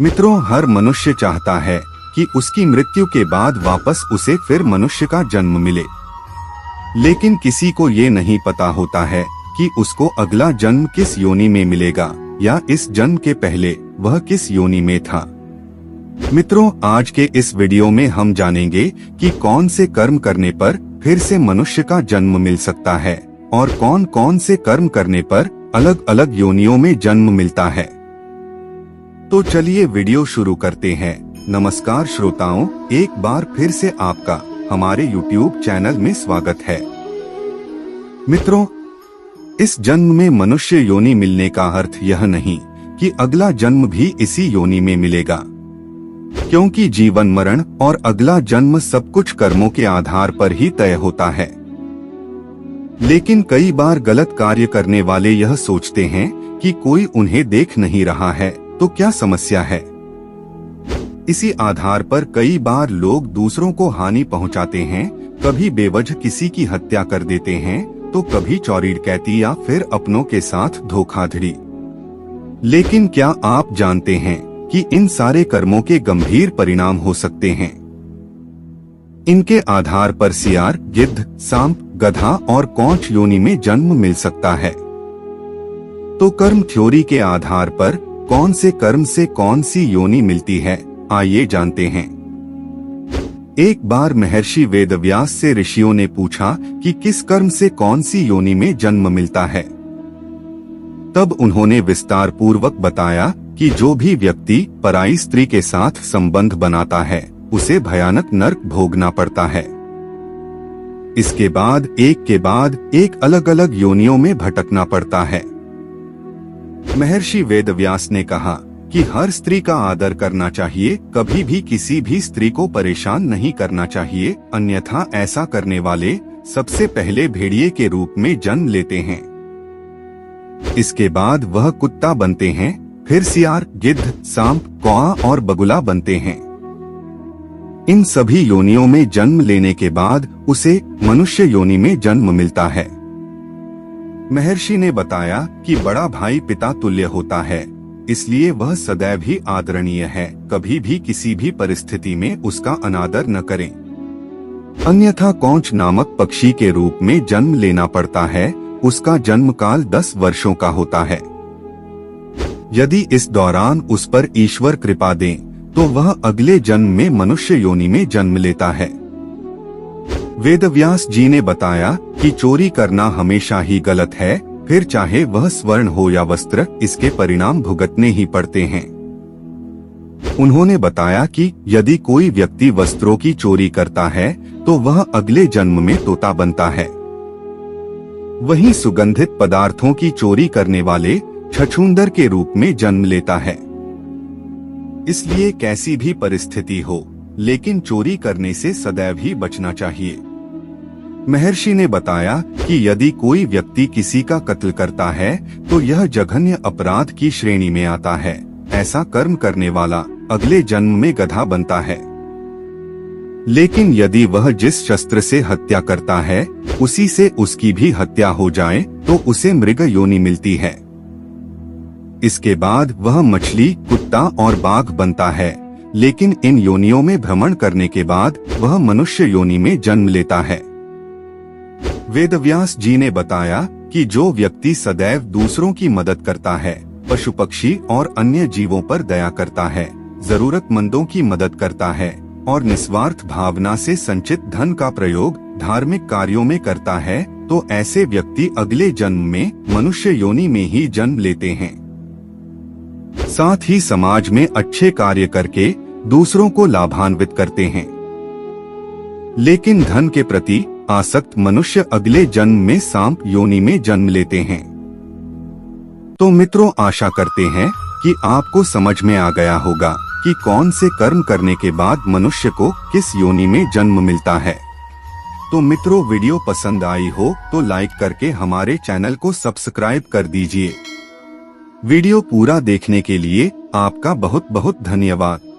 मित्रों, हर मनुष्य चाहता है कि उसकी मृत्यु के बाद वापस उसे फिर मनुष्य का जन्म मिले, लेकिन किसी को ये नहीं पता होता है कि उसको अगला जन्म किस योनि में मिलेगा या इस जन्म के पहले वह किस योनि में था। मित्रों, आज के इस वीडियो में हम जानेंगे कि कौन से कर्म करने पर फिर से मनुष्य का जन्म मिल सकता है और कौन कौन से कर्म करने पर अलग अलग योनियों में जन्म मिलता है। तो चलिए वीडियो शुरू करते हैं। नमस्कार श्रोताओं, एक बार फिर से आपका हमारे YouTube चैनल में स्वागत है। मित्रों, इस जन्म में मनुष्य योनि मिलने का अर्थ यह नहीं कि अगला जन्म भी इसी योनि में मिलेगा, क्योंकि जीवन मरण और अगला जन्म सब कुछ कर्मों के आधार पर ही तय होता है। लेकिन कई बार गलत कार्य करने वाले यह सोचते हैं कि कोई उन्हें देख नहीं रहा है तो क्या समस्या है। इसी आधार पर कई बार लोग दूसरों को हानि पहुंचाते हैं, कभी बेवजह किसी की हत्या कर देते हैं तो कभी चोरी डकैती या फिर अपनों के साथ धोखाधड़ी। लेकिन क्या आप जानते हैं कि इन सारे कर्मों के गंभीर परिणाम हो सकते हैं। इनके आधार पर सियार, गिद्ध, सांप, गधा और कौंच योनि में जन्म मिल सकता है। तो कर्म थ्योरी के आधार पर कौन से कर्म से कौन सी योनि मिलती है, आइए जानते हैं। एक बार महर्षि वेदव्यास से ऋषियों ने पूछा कि किस कर्म से कौन सी योनि में जन्म मिलता है। तब उन्होंने विस्तार पूर्वक बताया कि जो भी व्यक्ति पराई स्त्री के साथ संबंध बनाता है उसे भयानक नरक भोगना पड़ता है। इसके बाद एक के बाद एक अलग अलग योनियों में भटकना पड़ता है। महर्षि वेदव्यास ने कहा कि हर स्त्री का आदर करना चाहिए, कभी भी किसी भी स्त्री को परेशान नहीं करना चाहिए, अन्यथा ऐसा करने वाले सबसे पहले भेड़िए के रूप में जन्म लेते हैं। इसके बाद वह कुत्ता बनते हैं, फिर सियार, गिद्ध, सांप, कौआ और बगुला बनते हैं। इन सभी योनियों में जन्म लेने के बाद उसे मनुष्य योनि में जन्म मिलता है। महर्षि ने बताया कि बड़ा भाई पिता तुल्य होता है, इसलिए वह सदैव ही आदरणीय है, कभी भी किसी भी परिस्थिति में उसका अनादर न करें। अन्यथा कौंच नामक पक्षी के रूप में जन्म लेना पड़ता है। उसका जन्म काल 10 वर्षों का होता है। यदि इस दौरान उस पर ईश्वर कृपा दें तो वह अगले जन्म में मनुष्य योनि में जन्म लेता है। वेदव्यास जी ने बताया कि चोरी करना हमेशा ही गलत है, फिर चाहे वह स्वर्ण हो या वस्त्र, इसके परिणाम भुगतने ही पड़ते हैं। उन्होंने बताया कि यदि कोई व्यक्ति वस्त्रों की चोरी करता है तो वह अगले जन्म में तोता बनता है। वहीं सुगंधित पदार्थों की चोरी करने वाले छछूंदर के रूप में जन्म लेता है। इसलिए कैसी भी परिस्थिति हो, लेकिन चोरी करने से सदैव ही बचना चाहिए। महर्षि ने बताया कि यदि कोई व्यक्ति किसी का कत्ल करता है तो यह जघन्य अपराध की श्रेणी में आता है। ऐसा कर्म करने वाला अगले जन्म में गधा बनता है। लेकिन यदि वह जिस शस्त्र से हत्या करता है उसी से उसकी भी हत्या हो जाए तो उसे मृग योनि मिलती है। इसके बाद वह मछली, कुत्ता और बाघ बनता है। लेकिन इन योनियों में भ्रमण करने के बाद वह मनुष्य योनि में जन्म लेता है। वेदव्यास जी ने बताया कि जो व्यक्ति सदैव दूसरों की मदद करता है, पशु पक्षी और अन्य जीवों पर दया करता है, जरूरतमंदों की मदद करता है और निस्वार्थ भावना से संचित धन का प्रयोग धार्मिक कार्यों में करता है, तो ऐसे व्यक्ति अगले जन्म में मनुष्य योनि में ही जन्म लेते हैं। साथ ही समाज में अच्छे कार्य करके दूसरों को लाभान्वित करते हैं। लेकिन धन के प्रति आसक्त मनुष्य अगले जन्म में सांप योनि में जन्म लेते हैं। तो मित्रों, आशा करते हैं कि आपको समझ में आ गया होगा कि कौन से कर्म करने के बाद मनुष्य को किस योनि में जन्म मिलता है। तो मित्रों, वीडियो पसंद आई हो तो लाइक करके हमारे चैनल को सब्सक्राइब कर दीजिए। वीडियो पूरा देखने के लिए आपका बहुत बहुत धन्यवाद।